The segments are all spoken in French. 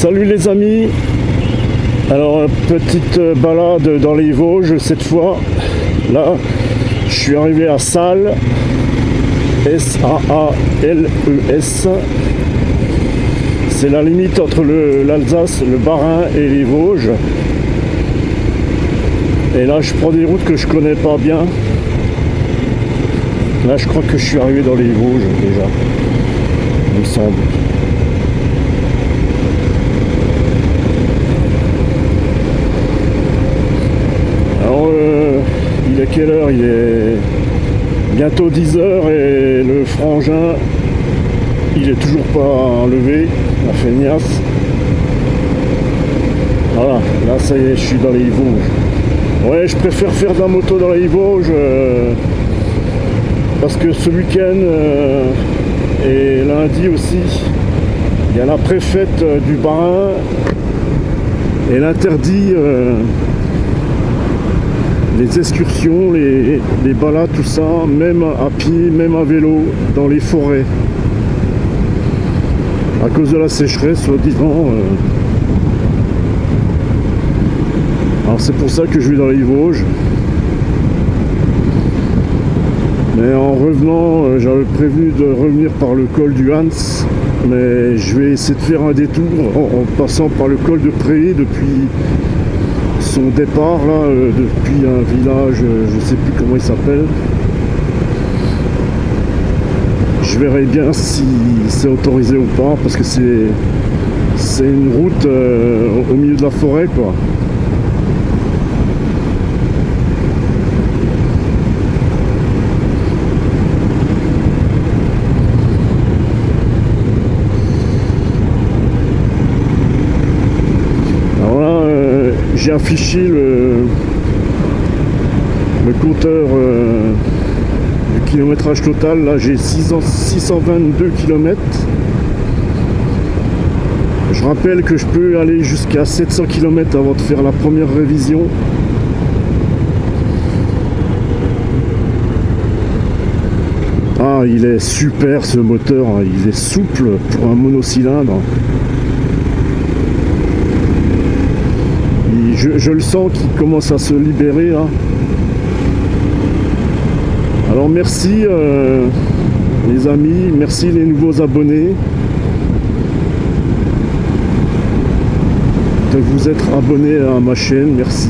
Salut les amis. Alors petite balade dans les Vosges cette fois. Là je suis arrivé à Saales, S-A-A-L-E-S. C'est la limite entre l'Alsace, le Bas-Rhin et les Vosges. Et là je prends des routes que je connais pas bien. Là je crois que je suis arrivé dans les Vosges déjà, il me semble. Alors il est quelle heure? Il est bientôt 10 h et le frangin il est toujours pas levé, la feignasse. Voilà, là ça y est, je suis dans les Vosges. Ouais, je préfère faire de la moto dans les Vosges parce que ce week-end et lundi aussi, il y a la préfète du Bas-Rhin et elle interdit les excursions, les balades, tout ça, même à pied, même à vélo, dans les forêts. À cause de la sécheresse, soi-disant. Alors c'est pour ça que je vais dans les Vosges. Mais en revenant, j'avais prévu de revenir par le col du Hans. Mais je vais essayer de faire un détour en passant par le col de Pré depuis son départ, là, depuis un village, je sais plus comment il s'appelle. Je verrai bien si c'est autorisé ou pas, parce que c'est une route au milieu de la forêt, quoi. J'ai affiché le compteur du kilométrage total. Là j'ai 622 km. Je rappelle que je peux aller jusqu'à 700 km avant de faire la première révision. Ah, il est super ce moteur, il est souple pour un monocylindre. Je le sens qu'il commence à se libérer là. Alors merci les amis, merci les nouveaux abonnés de vous être abonnés à ma chaîne, merci.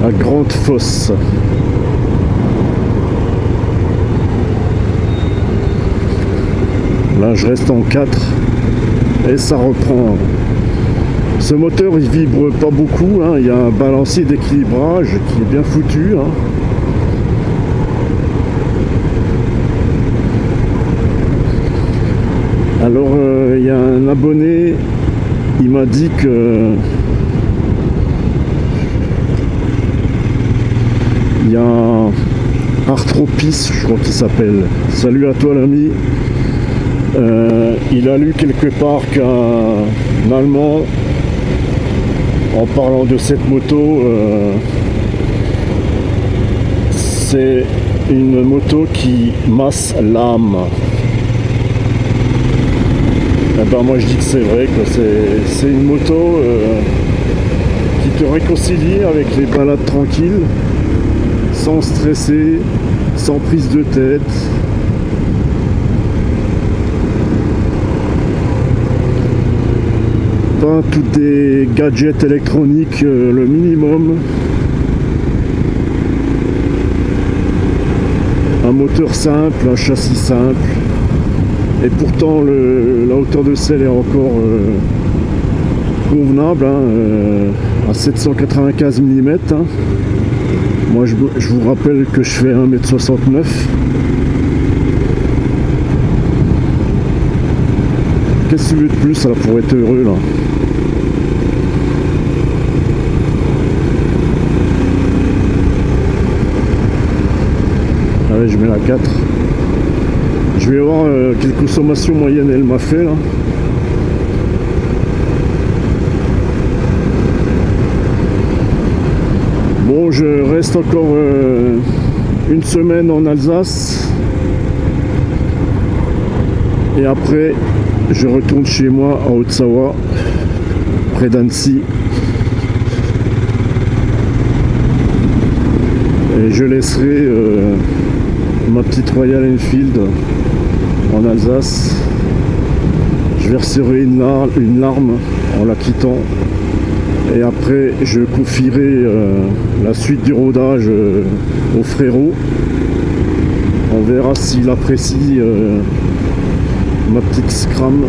La grande fosse. Là je reste en 4 et ça reprend. Ce moteur il vibre pas beaucoup, hein. Il y a un balancier d'équilibrage qui est bien foutu, hein. Alors il y a un abonné, il m'a dit que il y a Arthropis, je crois qu'il s'appelle. Salut à toi l'ami. Il a lu quelque part qu'un Allemand, en parlant de cette moto, c'est une moto qui masse l'âme. Eh ben moi je dis que c'est vrai, que c'est une moto qui te réconcilie avec les balades tranquilles, sans stresser, sans prise de tête. Pas tous des gadgets électroniques, le minimum. Un moteur simple, un châssis simple. Et pourtant la hauteur de selle est encore convenable, hein, à 795 mm. Hein. Moi je vous rappelle que je fais 1,69 m. Qu'est-ce que tu veux de plus là pour être heureux là? Allez, je mets la 4. Je vais voir quelle consommation moyenne elle m'a fait là. Bon, je reste encore une semaine en Alsace. Et après, je retourne chez moi à Haute-Savoie, près d'Annecy. Et je laisserai ma petite Royal Enfield en Alsace. Je verserai une larme en la quittant. Et après, je confierai la suite du rodage au frérot. On verra s'il apprécie ma petite scram.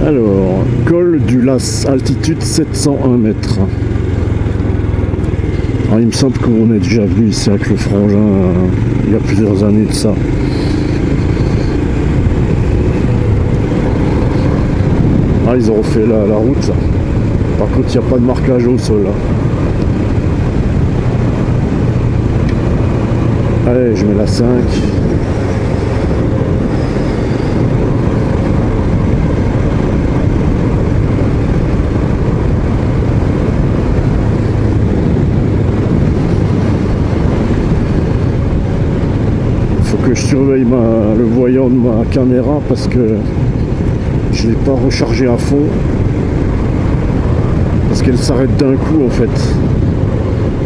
Alors, col du Las, altitude 701 mètres. Alors, il me semble qu'on est déjà venu ici avec le frangin il y a plusieurs années de ça. Ah, ils ont refait la route là. Par contre, il n'y a pas de marquage au sol là. Allez, je mets la 5. Faut que je surveille le voyant de ma caméra parce que je ne l'ai pas rechargé à fond. Parce qu'elle s'arrête d'un coup en fait.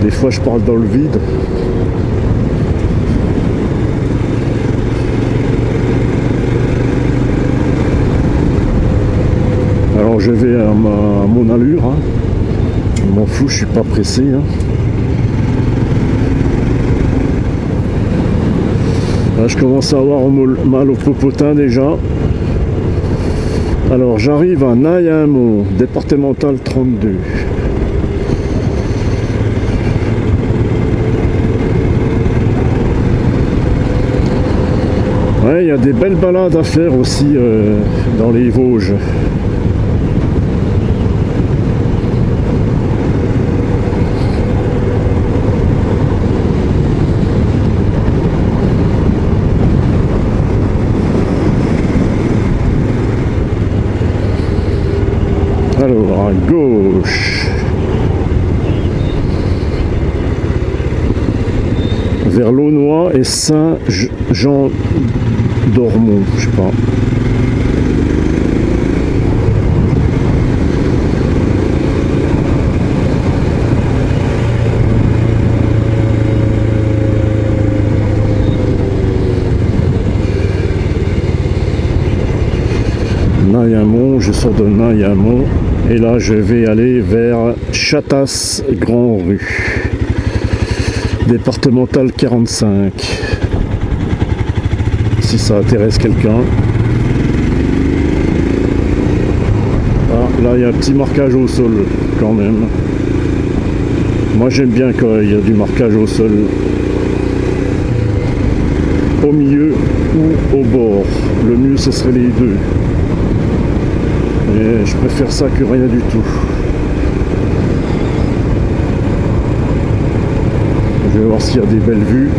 Des fois je parle dans le vide. Alors je vais à mon allure, hein. Je m'en fous, je suis pas pressé. Hein. Là je commence à avoir mal au popotin déjà. Alors j'arrive à Naïamont, départemental 32. Ouais, il y a des belles balades à faire aussi dans les Vosges. Alors, à gauche, vers Launois et Saint-Jean-d'Ormont, je sais pas. Naïamont, je sors de Naïamont. Et là, je vais aller vers Chatas-Grand-Rue, départemental 45. Si ça intéresse quelqu'un. Ah, là, il y a un petit marquage au sol, quand même. Moi, j'aime bien quand il y a du marquage au sol. Au milieu ou au bord. Le mieux, ce serait les deux. Et je préfère ça que rien du tout. Je vais voir s'il y a des belles vues.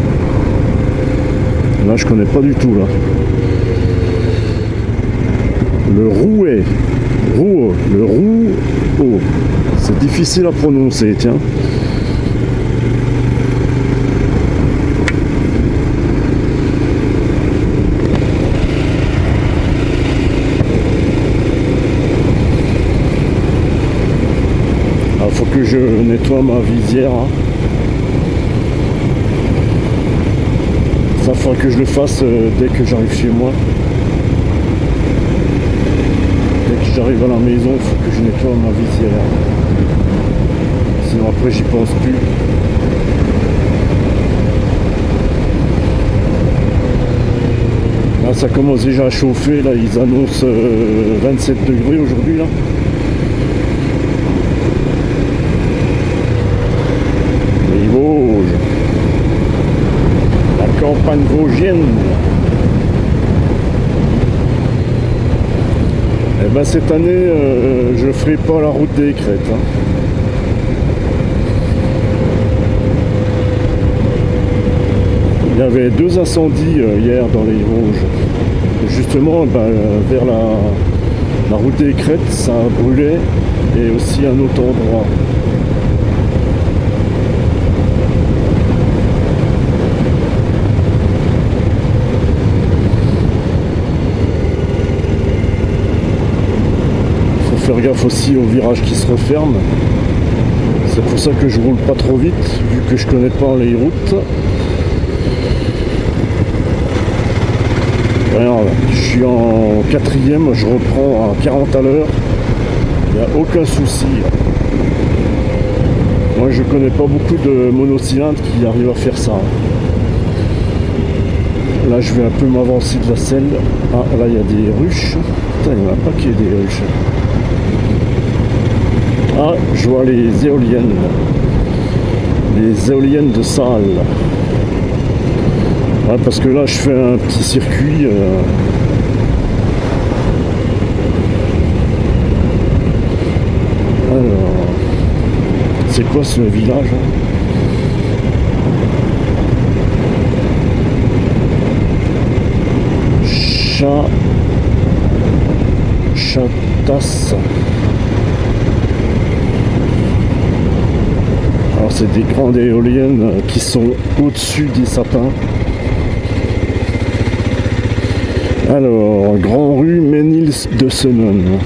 Là, je connais pas du tout là. Le Rouet. Le Rouau. C'est difficile à prononcer, tiens. Faut que je nettoie ma visière. Hein. Ça faudra que je le fasse dès que j'arrive chez moi. Dès que j'arrive à la maison, il faut que je nettoie ma visière. Sinon après j'y pense plus. Là ça commence déjà à chauffer, là ils annoncent 27 degrés aujourd'hui là. La campagne vosgienne. Et ben cette année, je ferai pas la route des crêtes. Hein. Il y avait 2 incendies hier dans les Vosges. Justement, ben, vers La route des Crêtes, ça a brûlé, et aussi un autre endroit. Faut faire gaffe aussi aux virages qui se referment. C'est pour ça que je roule pas trop vite, vu que je connais pas les routes. Regarde, je suis en quatrième, je reprends à 40 à l'heure. Il n'y a aucun souci. Moi, je connais pas beaucoup de monocylindres qui arrivent à faire ça. Là, je vais un peu m'avancer de la selle. Ah, là, il y a des ruches. Putain, il y en a pas qu'il y ait des ruches. Ah, je vois les éoliennes. Les éoliennes de Salle. Ouais, parce que là, je fais un petit circuit. Alors, c'est quoi ce village hein? Chatas. Alors c'est des grandes éoliennes qui sont au-dessus des sapins. Alors, Grand Rue Ménils de Senon.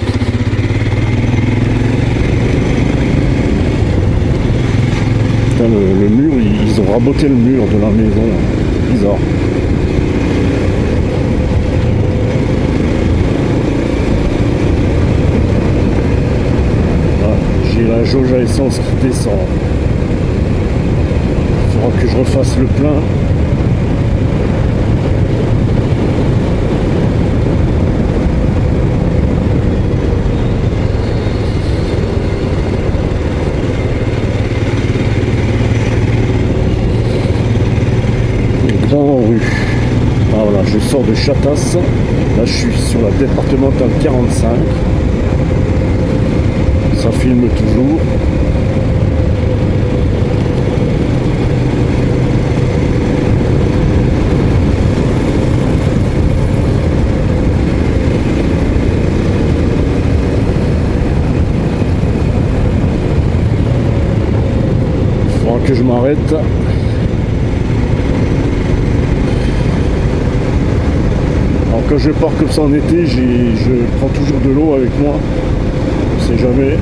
Putain, le mur, ils ont raboté le mur de la maison. Bizarre. J'ai la jauge à essence qui descend. Il faudra que je refasse le plein. Grand Rue. Ah voilà, je sors de Chatas. Là, je suis sur la départementale 45. Ça filme toujours. Il faudra que je m'arrête. Alors quand je pars comme ça en été, je prends toujours de l'eau avec moi. On sait jamais.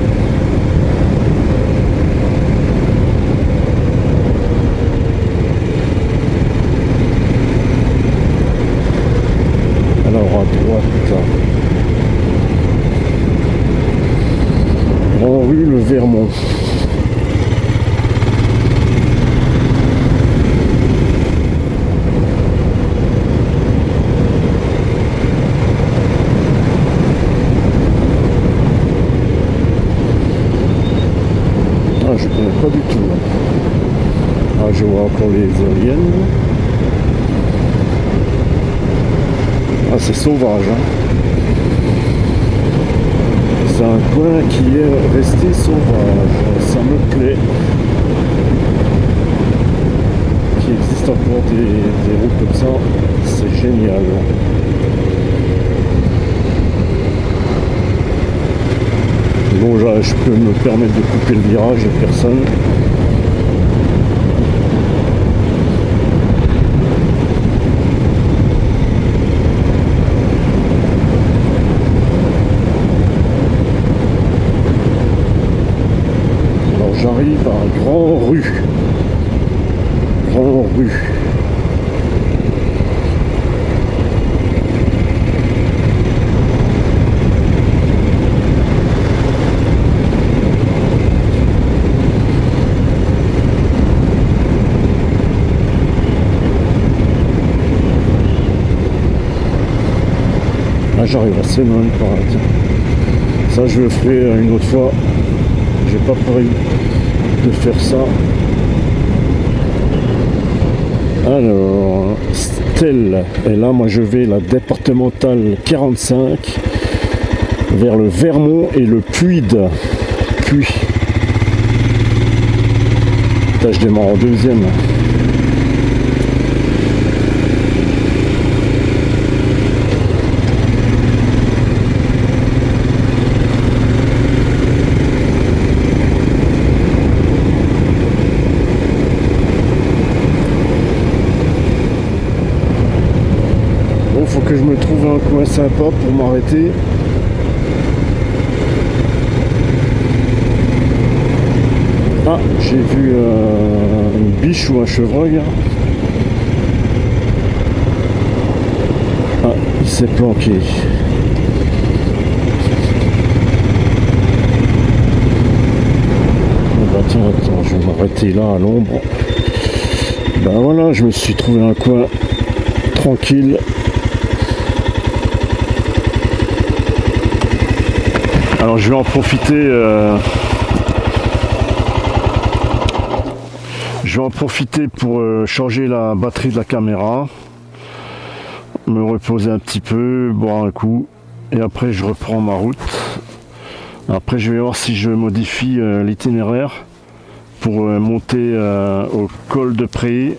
Alors à droite, Grand Rue le Vermont. Ah, je connais pas du tout. Ah, je vois encore les éoliennes. Ah, c'est sauvage, hein. C'est un coin qui est resté sauvage. Ça me plaît. Qu'il existe encore des routes comme ça. C'est génial. Bon, là, je peux me permettre de couper le virage, il n'y a personne. Alors j'arrive à Grand Rue. Grand Rue. Ah, j'arrive à Senon par là. Ça je le ferai une autre fois. J'ai pas prévu de faire ça. Alors, Stelle. Et là, moi je vais la départementale 45 vers le Vermont et le Puy. Là, je démarre en deuxième. que je me trouve un coin sympa pour m'arrêter. Ah, j'ai vu une biche ou un chevreuil. Ah, il s'est planqué. Attends, je vais m'arrêter là à l'ombre. Ben voilà, je me suis trouvé un coin tranquille. Alors je vais en profiter. Je vais en profiter pour changer la batterie de la caméra, me reposer un petit peu, boire un coup, et après je reprends ma route. Après je vais voir si je modifie l'itinéraire pour monter au col de Pré.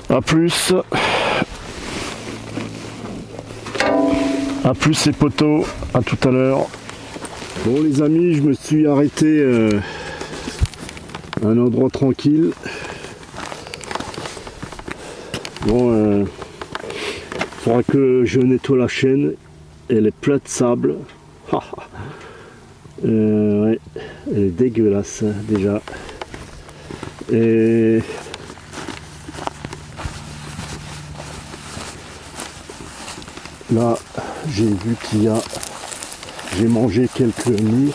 A plus. A plus les potos, à tout à l'heure. Bon les amis, je me suis arrêté à un endroit tranquille. Bon, faudra que je nettoie la chaîne. Elle est pleine de sable. Ouais, elle est dégueulasse déjà. Et là, j'ai vu qu'il y a, j'ai mangé quelques murs.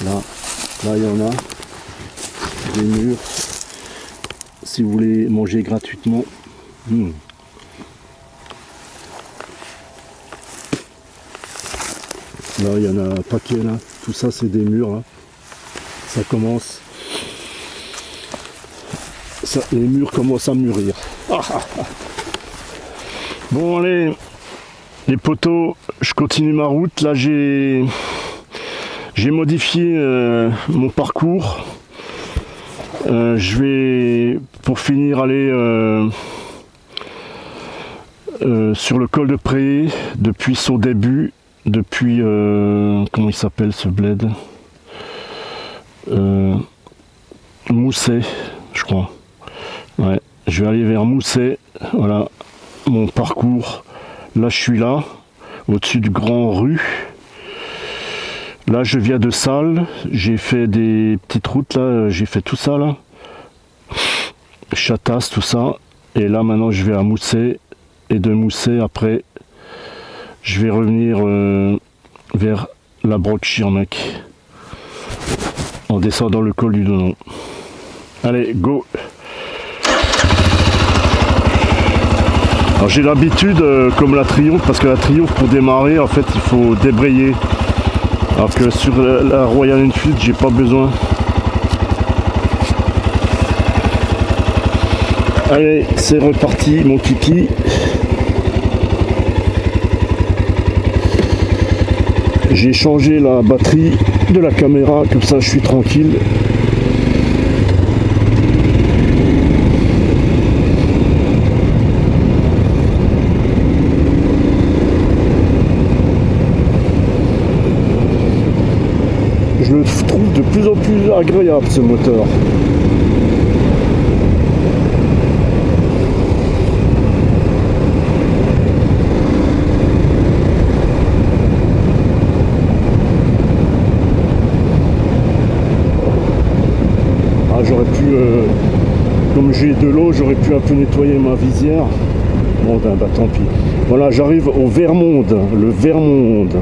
Là, il y en a des murs. Si vous voulez manger gratuitement. Là, il y en a un paquet là. Tout ça, c'est des murs. Hein. Ça commence. Ça, les murs commencent à mûrir. Bon, allez, les potos, je continue ma route. Là, j'ai modifié mon parcours. Je vais, pour finir, aller sur le col de Pré depuis son début. Depuis, comment il s'appelle ce bled, Mousset, je crois. Ouais, je vais aller vers Mousset. Voilà mon parcours. Là, je suis là, au-dessus du Grand Rue. Là, je viens de Salles. J'ai fait des petites routes là. J'ai fait tout ça là. Chatasse, tout ça. Et là, maintenant, je vais à Mousset. Et de Mousset, après, je vais revenir vers la Broc-Schirmeck en descendant le col du Donon. Allez, go! Alors j'ai l'habitude, comme la Triomphe, parce que la Triomphe pour démarrer, en fait, il faut débrayer. Alors que sur la Royal Enfield, j'ai pas besoin. Allez, c'est reparti, mon kiki. J'ai changé la batterie de la caméra, comme ça je suis tranquille. Je le trouve de plus en plus agréable ce moteur. J'aurais pu, comme j'ai de l'eau, j'aurais pu un peu nettoyer ma visière. Bon, bah tant pis. Voilà, j'arrive au Vermonde, le Vermonde.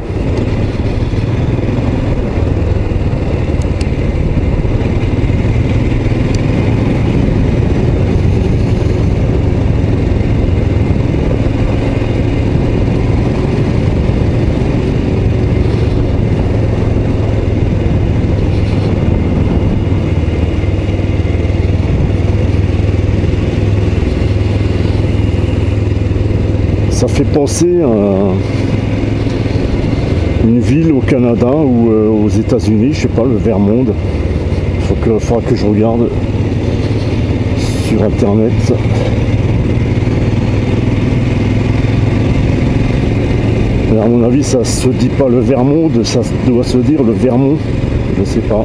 Ça fait penser à une ville au Canada ou aux États-Unis, je sais pas, le Vermont. Il faudra que je regarde sur internet. Mais à mon avis, ça se dit pas le Vermont, ça doit se dire le Vermont, je sais pas.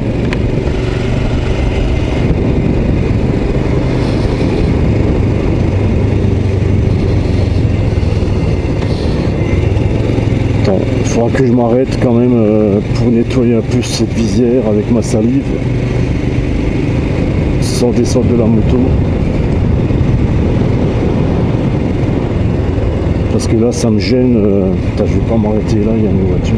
Attends, il faudra que je m'arrête quand même pour nettoyer un peu cette visière avec ma salive sans descendre de la moto. Parce que là ça me gêne, je vais pas m'arrêter là, il y a une voiture.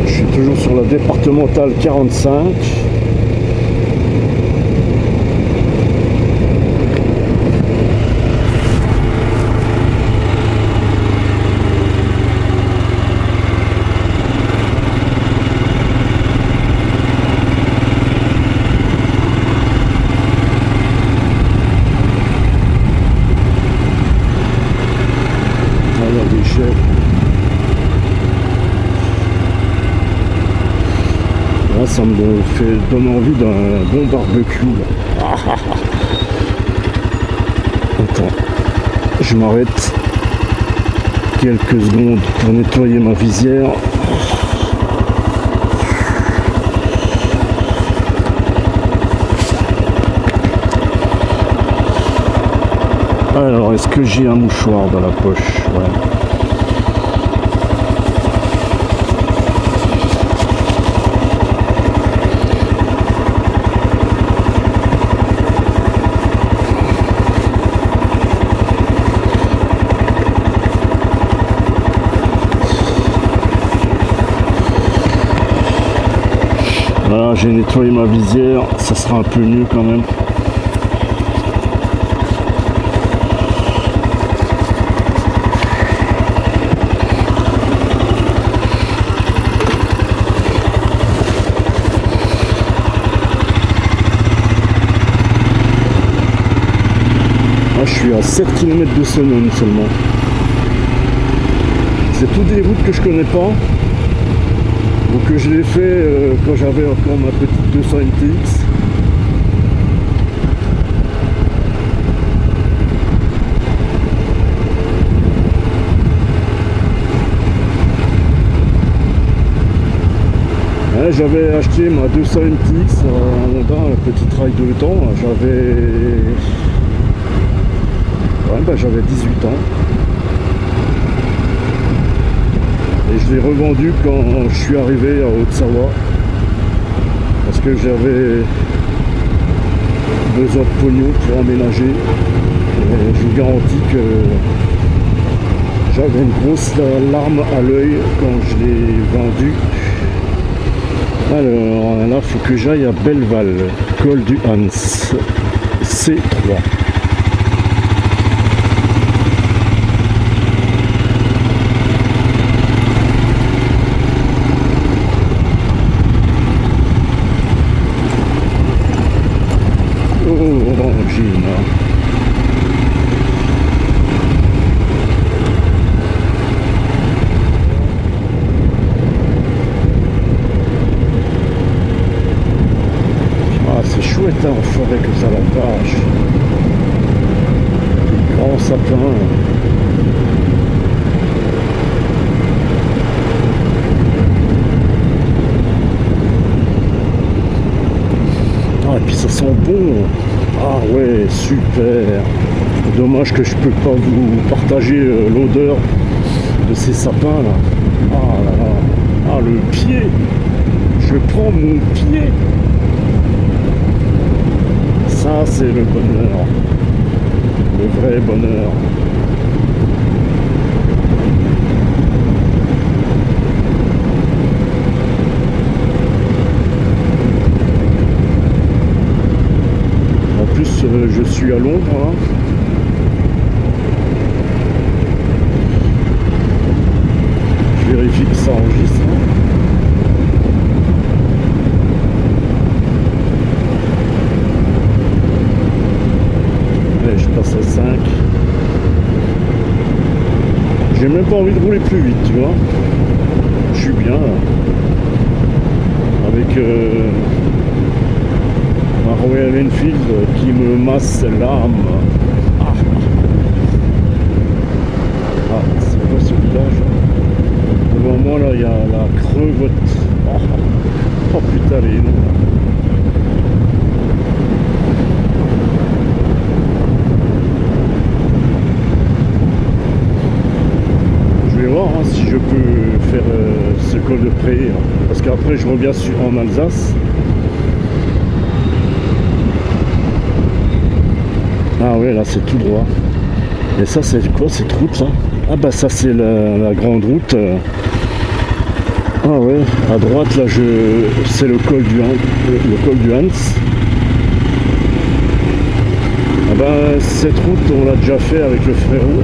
Je suis toujours sur la départementale 45. Là, ça me donne envie d'un bon barbecue. Là. Attends, je m'arrête quelques secondes pour nettoyer ma visière. Alors, est-ce que j'ai un mouchoir dans la poche? Ouais. Voilà, j'ai nettoyé ma visière, ça sera un peu mieux quand même. Là, je suis à 7 km de Senones seulement. C'est toutes des routes que je connais pas. Donc je l'ai fait quand j'avais encore ma petite 200 MTX. Ouais, j'avais acheté ma 200 MTX en Honda, un petit trail de temps. J'avais 18 ans. Et je l'ai revendu quand je suis arrivé à Haute-Savoie parce que j'avais besoin de pognon pour emménager. Et je vous garantis que j'avais une grosse larme à l'œil quand je l'ai vendu. Alors là, il faut que j'aille à Belleval, col du Hans, C3. Ah, c'est chouette hein, en forêt que ça la page. Des grands sapins. Ah, et puis ça sent bon. Ah ouais, super. Dommage que je peux pas vous partager l'odeur de ces sapins là. Ah là là. Ah le pied. Je prends mon pied. Ça c'est le bonheur. Le vrai bonheur. En plus je suis à Londres hein. Je vérifie que ça enregistre. Ouais, je passe à 5. J'ai même pas envie de rouler plus vite, tu vois. Je suis bien là. Avec ma Royal Enfield qui me masse l'âme. Ah, c'est quoi ce village devant moi? moi là, il y a la crevotte. Oh putain, elle est énorme. Je vais voir hein, si je peux faire ce col de Pré, hein, parce qu'après je reviens en Alsace. Ah ouais, là c'est tout droit. Et ça c'est quoi cette route ça? Ah bah ça c'est la grande route. Ah ouais, à droite là c'est le col du Hans. Ah bah cette route on l'a déjà fait avec le frérot.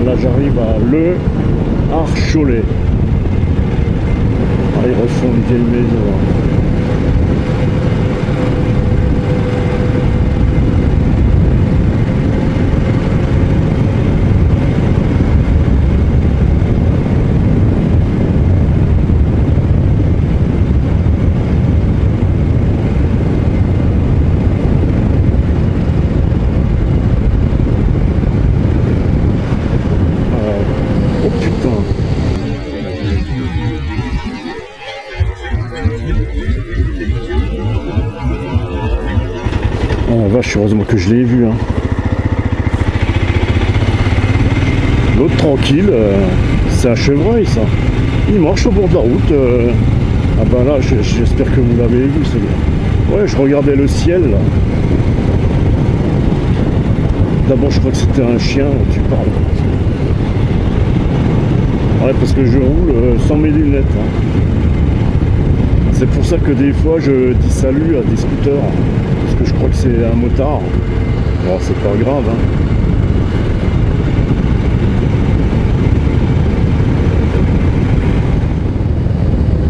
Là j'arrive à Le Archolet. Ah, ils refont une vieille maison. Oh putain. Oh vache, heureusement que je l'ai vu hein. L'autre tranquille, c'est un chevreuil ça. Il marche au bord de la route. Ah bah là, j'espère que vous l'avez vu celui-là. Ouais, je regardais le ciel là. D'abord je crois que c'était un chien, tu parles. Ouais, parce que je roule sans mes lunettes. Hein. C'est pour ça que des fois je dis salut à des scooters. Parce que je crois que c'est un motard. Bon, c'est pas grave. Hein.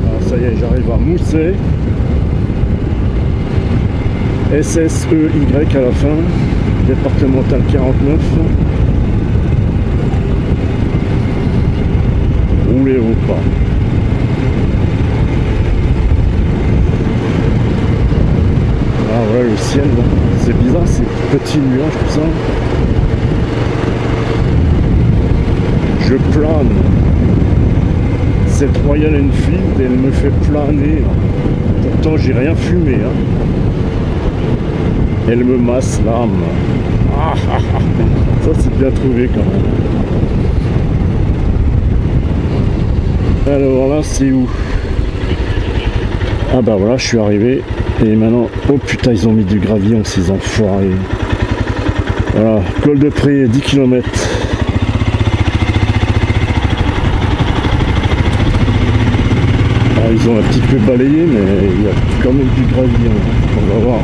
Ah, ça y est, j'arrive à Mousset. SSEY à la fin. Départemental 49. Rouler au pas. Ah ouais, le ciel, c'est bizarre, ces petits nuages, tout ça. Je plane. Cette Royal Enfield, elle me fait planer. Pourtant, j'ai rien fumé. Hein. Elle me masse l'âme. Ah, ah, ah. Ça, c'est bien trouvé quand même. Alors là, c'est où? Ah bah voilà, je suis arrivé. Et maintenant, oh putain, ils ont mis du gravillon, ces enfoirés. Voilà, col de Pré, 10 km. Alors, ils ont un petit peu balayé, mais il y a quand même du gravillon. On va voir.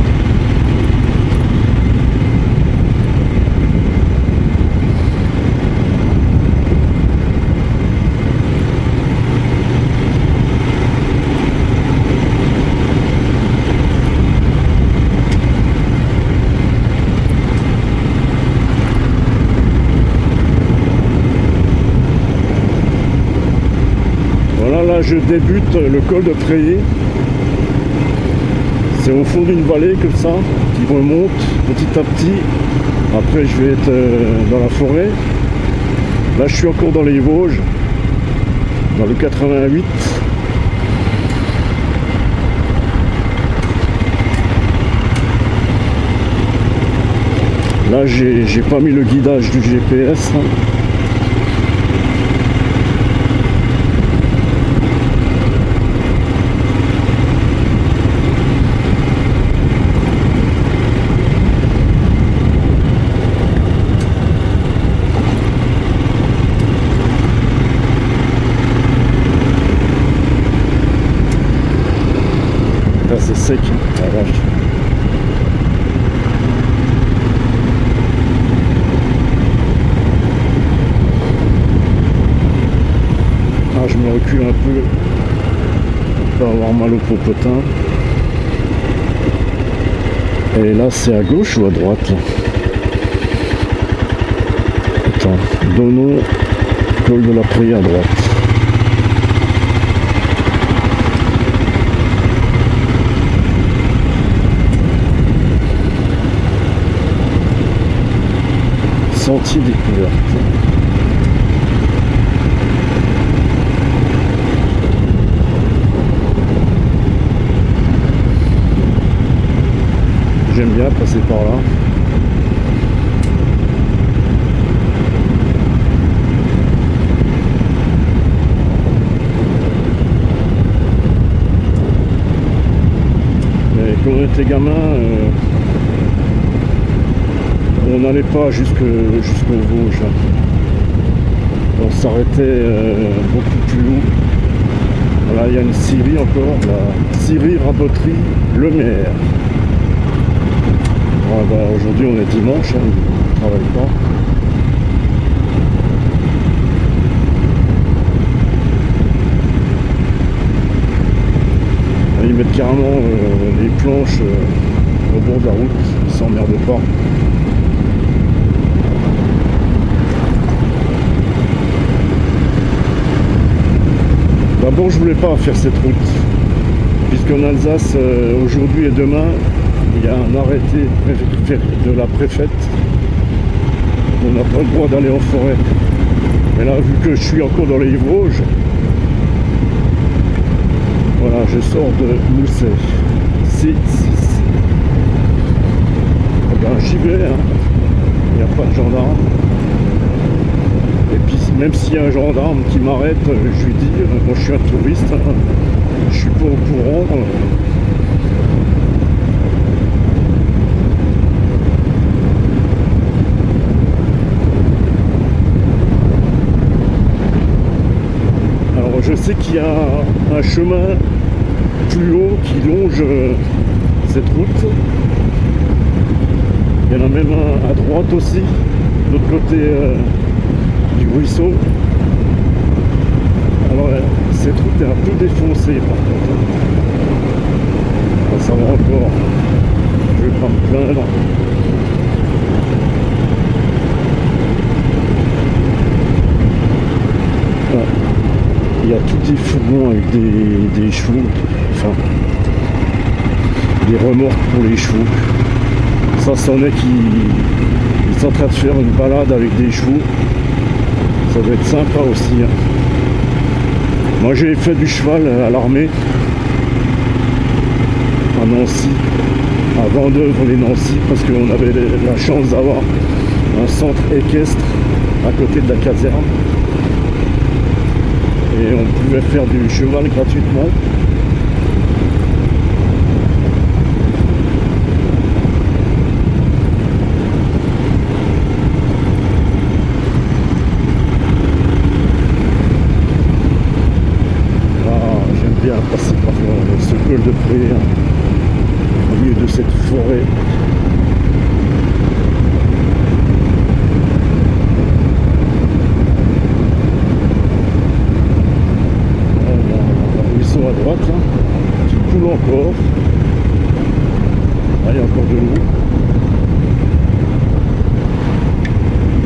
Là je débute le col de Pré. C'est au fond d'une vallée comme ça qui remonte petit à petit. Après je vais être dans la forêt. Là je suis encore dans les Vosges, dans le 88. Là j'ai pas mis le guidage du GPS. C'est sec, la vache. Ah, je me recule un peu pour pas avoir mal au popotin. Et là, c'est à gauche ou à droite? Attends, Donon, col de la Pré à droite. Sentier découverte. J'aime bien passer par là. Mais quand on était gamin, on n'allait pas jusqu'au Vosges. On s'arrêtait beaucoup plus haut. Voilà, il y a une scierie encore, la scierie Raboterie Le Maire. Voilà, bah, aujourd'hui on est dimanche, hein, on ne travaille pas. Ils mettent carrément les planches au bord de la route, ils s'emmerdent pas. D'abord, je voulais pas faire cette route, puisqu'en Alsace, aujourd'hui et demain, il y a un arrêté de la préfète. On n'a pas le droit d'aller en forêt. Mais là, vu que je suis encore dans les Vosges, voilà, je sors de Mousset. 6. Eh bien, j'y vais, hein. Il n'y a pas de gendarme. Et puis, même s'il y a un gendarme qui m'arrête, je lui dis, moi je suis un touriste, hein, je suis pas au courant. Alors, je sais qu'il y a un chemin plus haut qui longe cette route. Il y en a même un à droite aussi, de l'autre côté du ruisseau. Alors cette route est un peu défoncée par contre. Ça va encore. Je vais pas me plaindre. Ah. Il y a tous des fourgons avec des chevaux, enfin des remorques pour les chevaux. Ça c'en est qui sont en train de faire une balade avec des chevaux. Ça doit être sympa aussi. Hein. Moi j'ai fait du cheval à l'armée à Nancy, à Vendœuvre-les-Nancy, parce qu'on avait la chance d'avoir un centre équestre à côté de la caserne. Et on pouvait faire du cheval gratuitement. Bien passer par ce col de Pré, hein, au milieu de cette forêt. Un ruisseau à droite, hein, qui coule encore. Là, il y a encore de l'eau.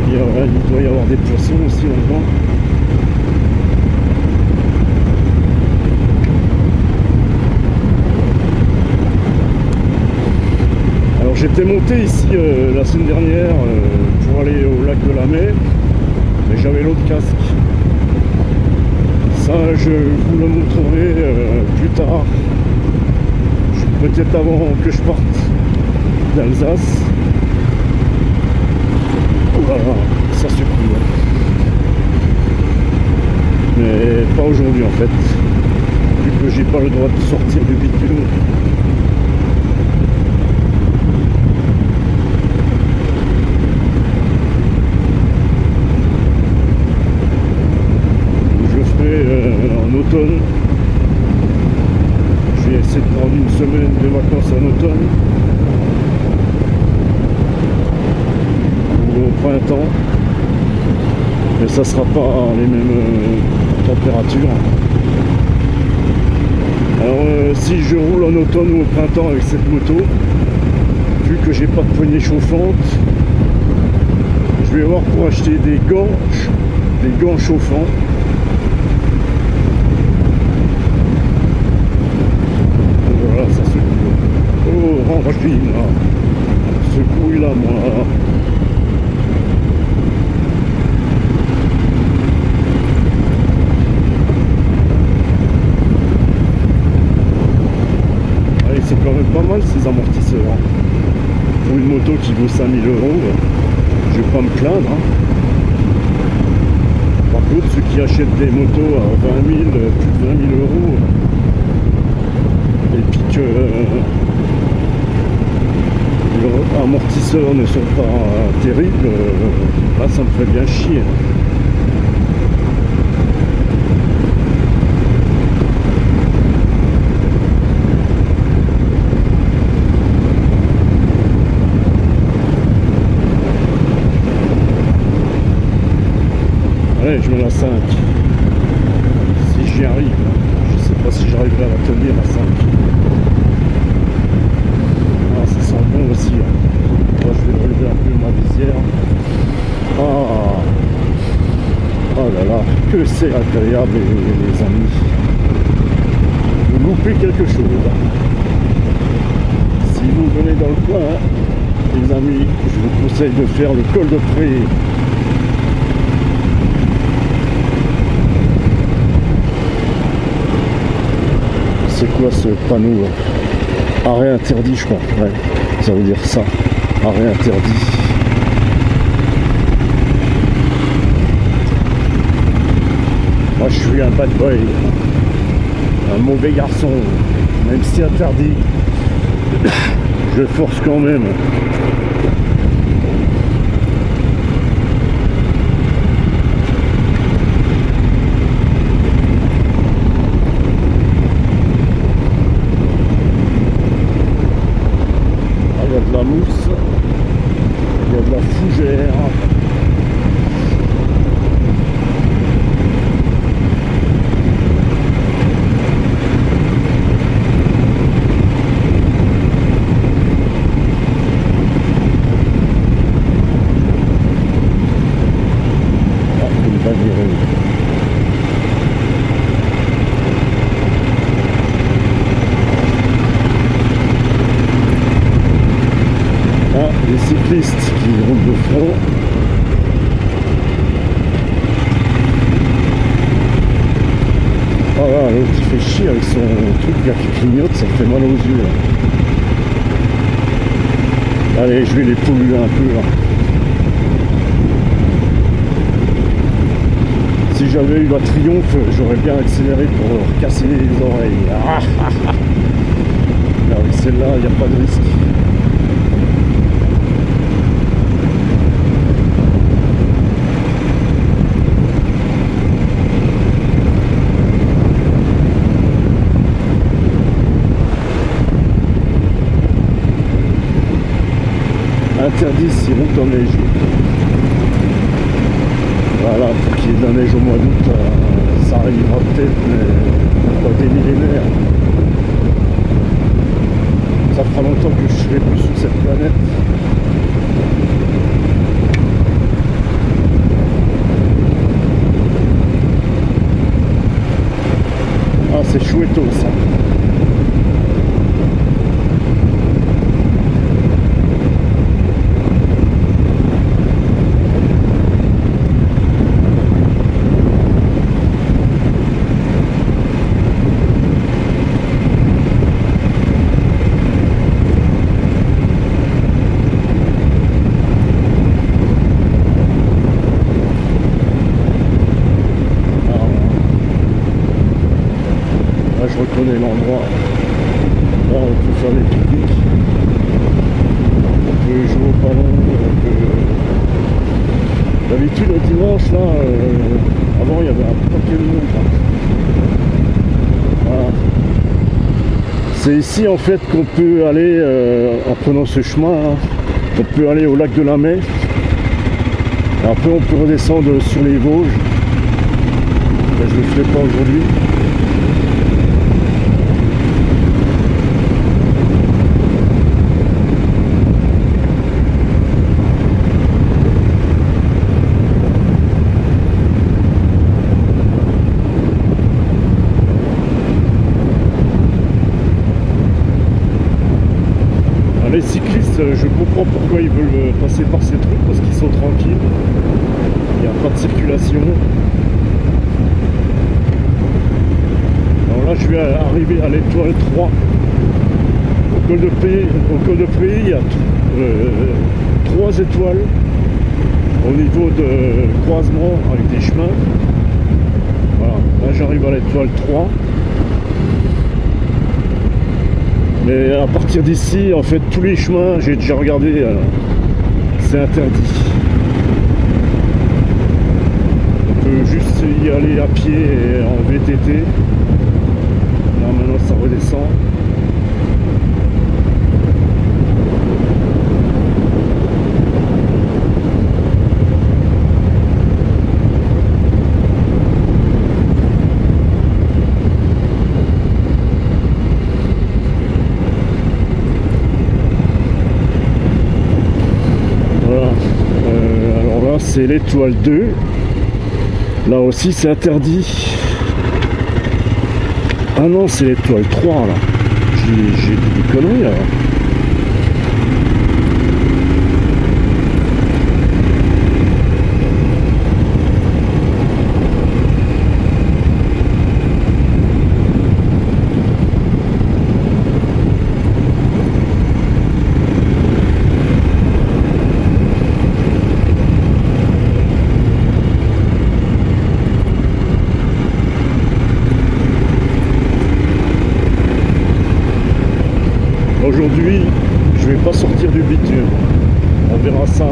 Il doit y avoir des poissons aussi là-dedans. J'étais monté ici la semaine dernière pour aller au lac de la Mer, mais j'avais l'autre casque. Ça, je vous le montrerai plus tard, peut-être avant que je parte d'Alsace. Voilà, ça c'est cool. Mais pas aujourd'hui en fait, vu que j'ai pas le droit de sortir du bitume. En automne, je vais essayer de prendre une semaine de vacances en automne ou au printemps, mais ça sera pas les mêmes températures. Alors si je roule en automne ou au printemps avec cette moto, vu que j'ai pas de poignée chauffante, je vais voir pour acheter des gants chauffants. Voilà, ça se coule. Oh, Rangine, là. Ce couille là, moi. quand même pas mal ces amortisseurs. Pour une moto qui vaut 5000 euros, je vais pas me plaindre. Hein. Par contre, ceux qui achètent des motos à 20 000, plus de 20 000 euros, et puis que leurs amortisseurs ne sont pas terribles, là ça me ferait bien chier. Allez, je mets la 5. Si j'y arrive, je sais pas si j'arriverai à la tenir à 5. Ah, ça sent bon aussi. Moi, je vais relever un peu ma visière. Ah, oh là là, que c'est agréable les amis. Vous loupez quelque chose. Si vous venez dans le coin, les amis, je vous conseille de faire le col de Pré. C'est quoi ce panneau? Arrêt interdit, je crois. Ouais, ça veut dire ça. Arrêt interdit. Moi, je suis un bad boy. Un mauvais garçon. Même si interdit, je force quand même. De la mousse, il y a de la fougère. Ah, une vague virée. Les cyclistes qui roulent de front. Ah là, l'autre qui fait chier avec son truc là qui clignote, ça fait mal aux yeux. Là. Allez, je vais les polluer un peu là. Si j'avais eu la Triomphe, j'aurais bien accéléré pour leur casser les oreilles. Ah, ah, ah. Mais avec celle-là, il n'y a pas de risque. Interdit si route en neige. Voilà, pour qu'il y ait de la neige au mois d'août, ça arrivera peut-être, mais pas des millénaires. Ça fera longtemps que je serai plus sur cette planète. Ah, c'est chouetto ça. Je reconnais l'endroit. Là, on peut faire des pique-niques. On peut jouer au ballon. D'habitude, le dimanche, là, avant, il y avait un paquet de monde. Là. Voilà. C'est ici, en fait, qu'on peut aller, en prenant ce chemin, hein, on peut aller au lac de la Mai. Et après, on peut redescendre sur les Vosges. Mais je ne le ferai pas aujourd'hui. Les cyclistes, je comprends pourquoi ils veulent passer par ces trucs, parce qu'ils sont tranquilles, il n'y a pas de circulation. Alors là, je vais arriver à l'étoile 3. Au col de Pré, il y a 3 étoiles au niveau de croisement avec des chemins. Voilà, là j'arrive à l'étoile 3. Mais à partir d'ici, en fait, tous les chemins, j'ai déjà regardé, c'est interdit. On peut juste y aller à pied et en VTT. Là maintenant ça redescend. C'est l'étoile 2. Là aussi c'est interdit. Ah non, c'est l'étoile 3 là. J'ai dit des conneries là. Aujourd'hui, je vais pas sortir du bitume. On verra ça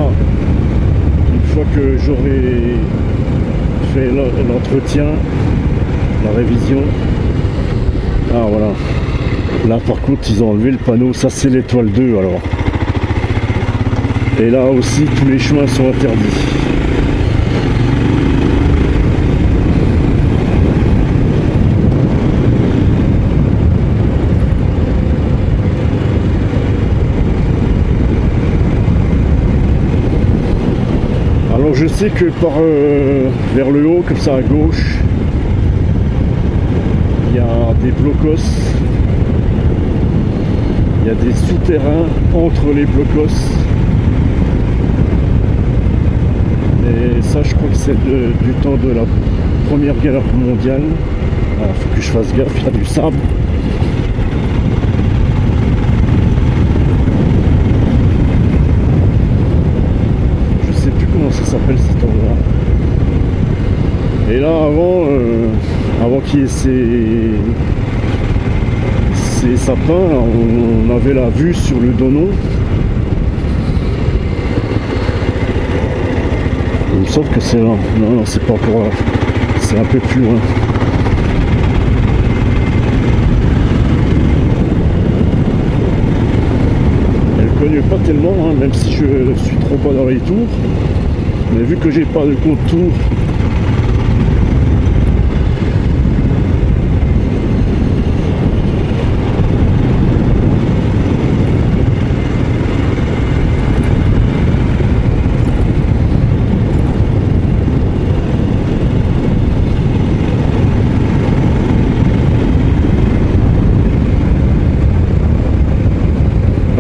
une fois que j'aurai fait l'entretien, la révision. Ah voilà. Là par contre ils ont enlevé le panneau, ça c'est l'étoile 2 alors. Et là aussi tous les chemins sont interdits. Alors je sais que vers le haut, comme ça à gauche, il y a des blocos, il y a des souterrains entre les blocos. Et ça je crois que c'est du temps de la Première Guerre mondiale. Alors il faut que je fasse gaffe, il y a du sable. Comment ça s'appelle cet endroit. Et là avant qu'il y ait ces sapins, on avait la vue sur le Donon. Il me semble que c'est là. Non, c'est pas encore là. C'est un peu plus loin. Elle ne cogne pas tellement, hein, même si je suis trop bas dans les tours. Mais vu que j'ai pas de contour,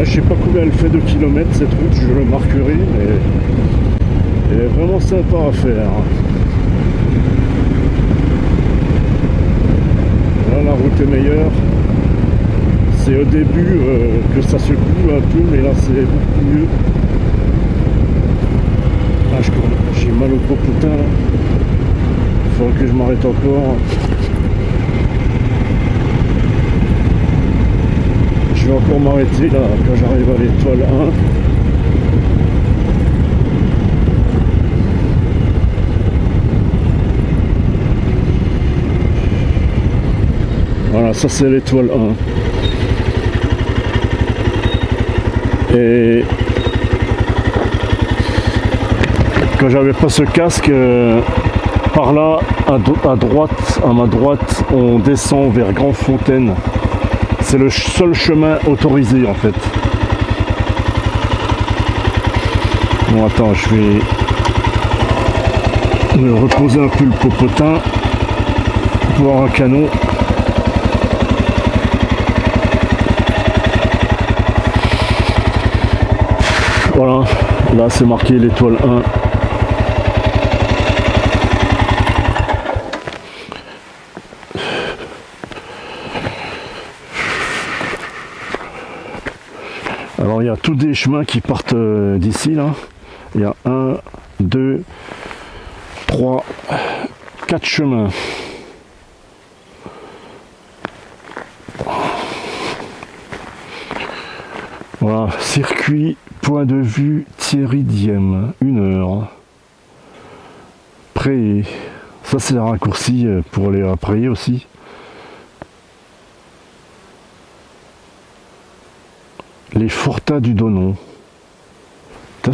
je sais pas combien elle fait de kilomètres cette route, je le marquerai, mais elle est vraiment sympa à faire. Là la route est meilleure. C'est au début que ça secoue un peu, mais là c'est beaucoup mieux. Ah, j'ai mal au popotin là. Il faudrait que je m'arrête encore. Je vais encore m'arrêter là quand j'arrive à l'étoile 1. Voilà, ça c'est l'étoile 1. Et quand j'avais pas ce casque, par là, à droite, à ma droite, on descend vers Grandfontaine. C'est le seul chemin autorisé en fait. Bon attends, je vais me reposer un peu le popotin pour avoir un canon. Voilà, là c'est marqué l'étoile 1. il y a tous des chemins qui partent d'ici là. Il y a 1, 2, 3, 4 chemins. Voilà, circuit, point de vue, Thierry Diem, 1 heure. Pré. Ça c'est un raccourci pour aller à Pré aussi. Les Fortats du Donon.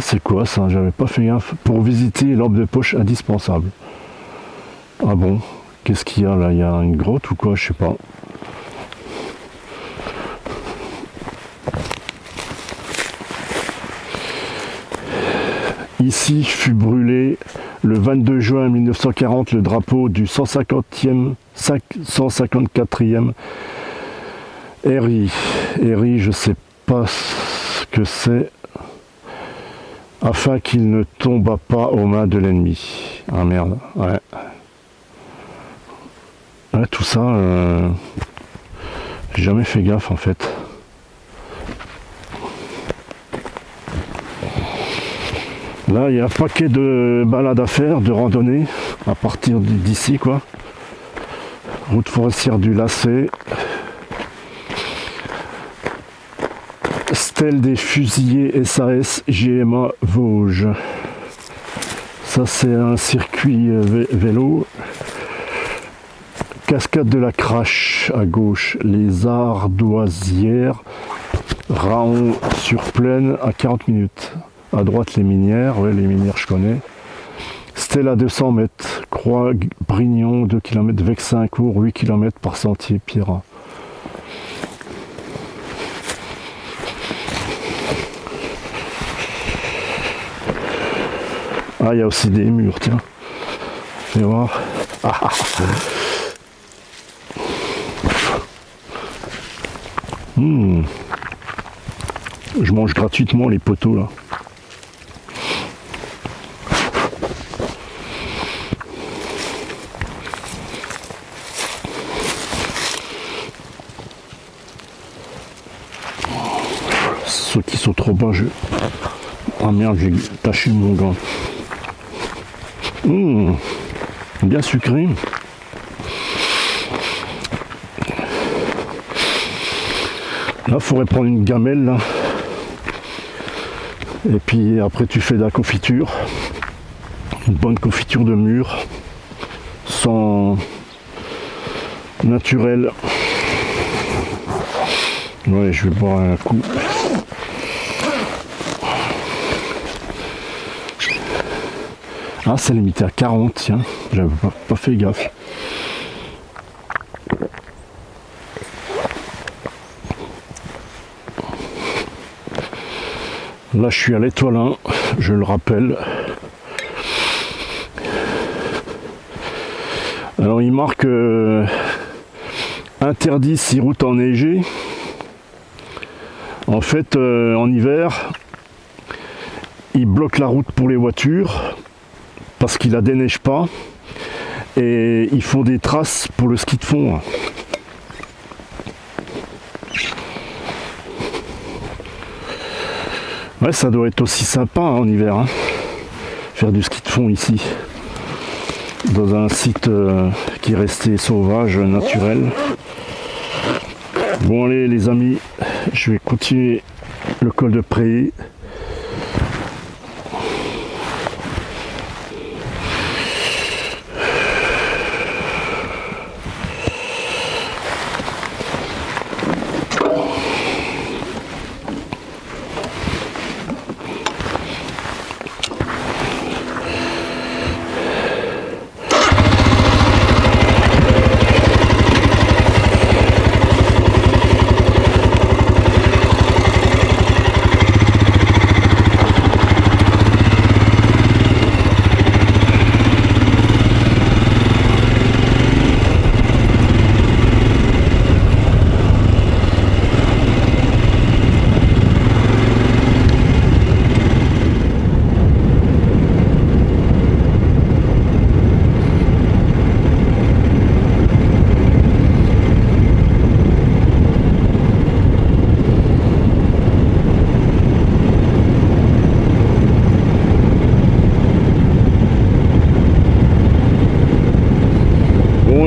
C'est quoi ça? J'avais pas fait gaffe. Pour visiter l'orbe de poche indispensable. Ah bon? Qu'est-ce qu'il y a là? Il y a une grotte ou quoi? Je sais pas. Ici fut brûlé le 22 juin 1940 le drapeau du 154e RI. RI, je sais pas ce que c'est, afin qu'il ne tomba pas aux mains de l'ennemi. Ah merde, ouais. Ouais, tout ça, j'ai jamais fait gaffe en fait. Là, il y a un paquet de balades à faire, de randonnées, à partir d'ici, quoi. Route forestière du Lacet. Stèle des fusiliers SAS GMA Vosges. Ça, c'est un circuit vélo. Cascade de la Crache à gauche. Les Ardoisières. Raon sur plaine à 40 minutes. À droite, les minières. Ouais, les minières, je connais. Stèle à 200 mètres. Croix Brignon, 2 km. Vexincourt, 8 km par sentier Pierrat. Ah, il y a aussi des murs, tiens. Fais voir. Ah. Je mange gratuitement les poteaux là. Ceux qui sont trop bas, je... Ah merde, j'ai taché mon gant. Bien sucré. Là, il faudrait prendre une gamelle là. Et puis après tu fais de la confiture. Une bonne confiture de mûre. Sans naturel. Ouais, je vais boire un coup. Ah, c'est limité à 40, tiens. J'avais pas fait gaffe. Là, je suis à l'Étoilin, je le rappelle. Alors, il marque interdit si route enneigée. En fait, en hiver, il bloque la route pour les voitures parce qu'il la déneige pas. Et ils font des traces pour le ski de fond. Ouais, ça doit être aussi sympa hein, en hiver, hein, faire du ski de fond ici, dans un site qui est resté sauvage, naturel. Bon allez les amis, je vais continuer le col de Pré.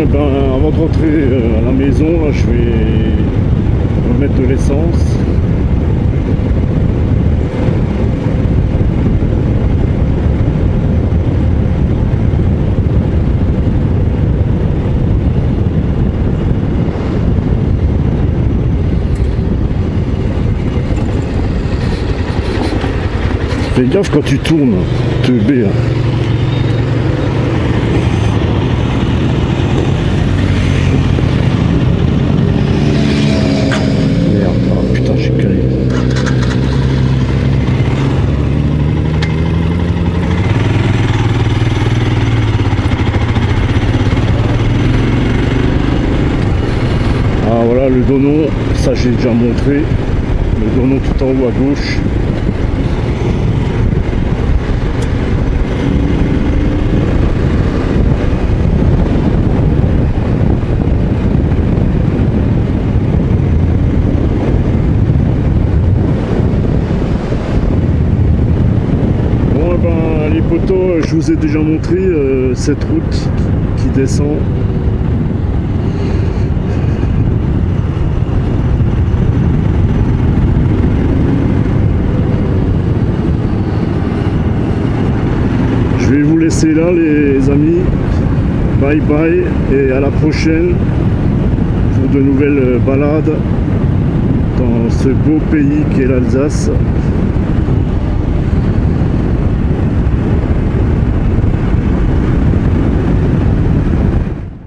eh ben, avant de rentrer à la maison, là, je vais remettre de l'essence. Fais gaffe quand tu tournes, teubé. Merde, ah putain, j'ai calé. Ah voilà le Donon, ça j'ai déjà montré. Le Donon tout en haut à gauche. Les potos, je vous ai déjà montré cette route qui descend. Je vais vous laisser là les amis. Bye bye et à la prochaine pour de nouvelles balades dans ce beau pays qu'est l'Alsace.